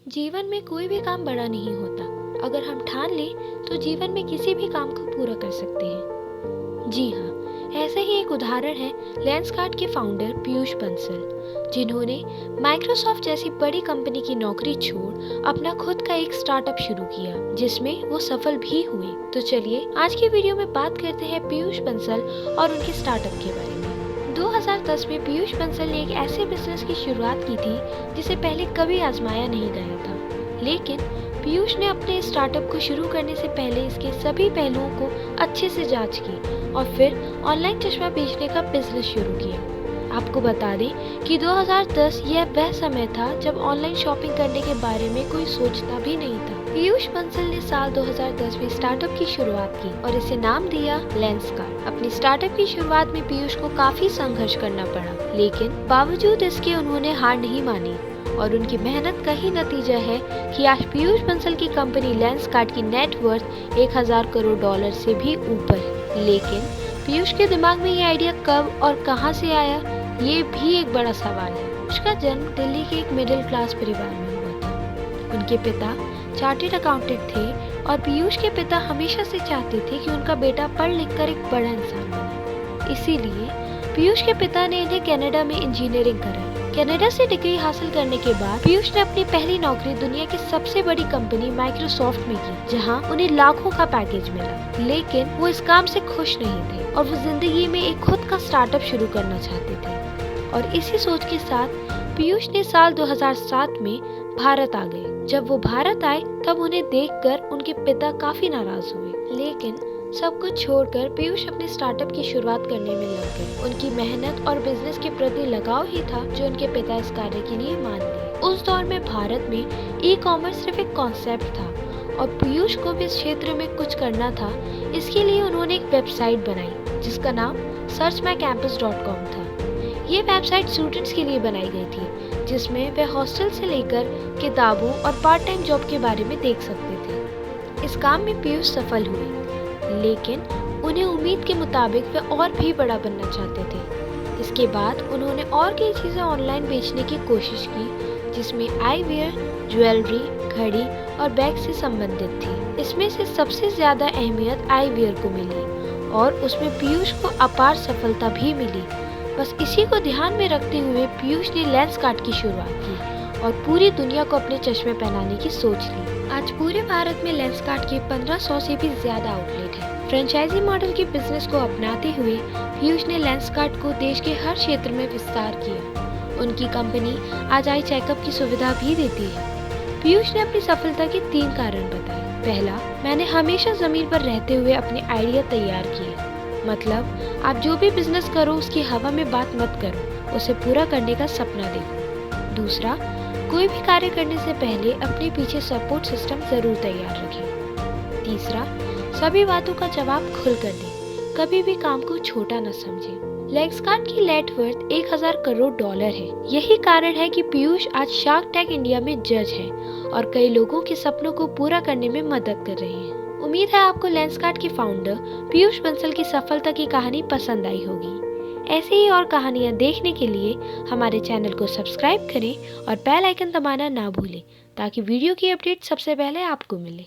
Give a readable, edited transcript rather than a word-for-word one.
जीवन में कोई भी काम बड़ा नहीं होता। अगर हम ठान लें तो जीवन में किसी भी काम को पूरा कर सकते हैं। जी हाँ, ऐसा ही एक उदाहरण है लेंसकार्ट के फाउंडर पीयूष बंसल, जिन्होंने माइक्रोसॉफ्ट जैसी बड़ी कंपनी की नौकरी छोड़ अपना खुद का एक स्टार्टअप शुरू किया, जिसमें वो सफल भी हुए। तो चलिए आज की वीडियो में बात करते हैं पीयूष बंसल और उनके स्टार्टअप के बारे में। 2010 में पीयूष बंसल ने एक ऐसे बिजनेस की शुरुआत की थी जिसे पहले कभी आजमाया नहीं गया था। लेकिन पीयूष ने अपने स्टार्टअप को शुरू करने से पहले इसके सभी पहलुओं को अच्छे से जांच की और फिर ऑनलाइन चश्मा बेचने का बिजनेस शुरू किया। आपको बता दें कि 2010 यह वह समय था जब ऑनलाइन शॉपिंग करने के बारे में कोई सोचता भी नहीं था। पीयूष बंसल ने साल 2010 में स्टार्टअप की शुरुआत की और इसे नाम दिया लेंसकार्ट। अपनी स्टार्टअप की शुरुआत में पीयूष को काफी संघर्ष करना पड़ा, लेकिन बावजूद इसके उन्होंने हार नहीं मानी और उनकी मेहनत का ही नतीजा है कि आज पीयूष बंसल की कंपनी लेंसकार्ट की नेट वर्थ 1000 करोड़ डॉलर से भी ऊपर है। लेकिन पीयूष के दिमाग में ये आइडिया कब और कहां से आया, ये भी एक बड़ा सवाल है। उसका जन्म दिल्ली के एक मिडिल क्लास परिवार में हुआ था। उनके पिता चार्टेड अकाउंटेंट थे और पीयूष के पिता हमेशा से चाहते थे कि उनका बेटा पढ़ लिख कर एक बड़ा इंसान बने। इसीलिए पीयूष के पिता ने इन्हें कनाडा में इंजीनियरिंग कराई। कनाडा से डिग्री हासिल करने के बाद पीयूष ने अपनी पहली नौकरी दुनिया की सबसे बड़ी कंपनी माइक्रोसॉफ्ट में की, जहां उन्हें लाखों का पैकेज मिला। लेकिन वो इस काम से खुश नहीं थे और वो जिंदगी में एक खुद का स्टार्टअप शुरू करना चाहते थे। और इसी सोच के साथ पीयूष ने साल 2007 में भारत आ गए। जब वो भारत आए तब उन्हें देखकर उनके पिता काफी नाराज हुए, लेकिन सब कुछ छोड़कर पीयूष अपने स्टार्टअप की शुरुआत करने में लग गए। उनकी मेहनत और बिजनेस के प्रति लगाव ही था जो उनके पिता इस कार्य के लिए मान गए। उस दौर में भारत में ई कॉमर्स सिर्फ एक कॉन्सेप्ट था और पीयूष को भी इस क्षेत्र में कुछ करना था। इसके लिए उन्होंने एक वेबसाइट बनाई जिसका नाम searchmycampus.com था। ये वेबसाइट स्टूडेंट्स के लिए बनाई गई थी, जिसमें वे हॉस्टल से लेकर किताबों और पार्ट टाइम जॉब के बारे में देख सकते थे। इस काम में पीयूष सफल हुए, लेकिन उन्हें उम्मीद के मुताबिक वे और भी बड़ा बनना चाहते थे। इसके बाद उन्होंने और कई चीज़ें ऑनलाइन बेचने की कोशिश की, जिसमें आईवियर, ज्वेलरी, घड़ी और बैग से संबंधित थी। इसमें से सबसे ज़्यादा अहमियत आईवियर को मिली और उसमें पीयूष को अपार सफलता भी मिली। बस इसी को ध्यान में रखते हुए पीयूष ने लेंसकार्ट की शुरुआत की और पूरी दुनिया को अपने चश्मे पहनाने की सोच ली। आज पूरे भारत में लेंसकार्ट के 1500 से भी ज्यादा आउटलेट हैं। फ्रेंचाइजी मॉडल के बिजनेस को अपनाते हुए पीयूष ने लेंसकार्ट को देश के हर क्षेत्र में विस्तार किया। उनकी कंपनी आज आई चेकअप की सुविधा भी देती है। पीयूष ने अपनी सफलता के 3 कारण बताए। पहला, मैंने हमेशा जमीन पर रहते हुए अपने आइडिया तैयार किए। मतलब आप जो भी बिजनेस करो उसकी हवा में बात मत करो, उसे पूरा करने का सपना देखो। दूसरा, कोई भी कार्य करने से पहले अपने पीछे सपोर्ट सिस्टम जरूर तैयार रखें। तीसरा, सभी बातों का जवाब खुल कर दें, कभी भी काम को छोटा न समझें। लेंसकार्ट की नेट वर्थ 1000 करोड़ डॉलर है। यही कारण है कि पीयूष आज शार्क टैंक इंडिया में जज है और कई लोगों के सपनों को पूरा करने में मदद कर रहे हैं। उम्मीद है आपको लेंसकार्ट के फाउंडर पीयूष बंसल की सफलता की कहानी पसंद आई होगी। ऐसे ही और कहानियाँ देखने के लिए हमारे चैनल को सब्सक्राइब करें और बेल आइकन दबाना ना भूलें, ताकि वीडियो की अपडेट सबसे पहले आपको मिले।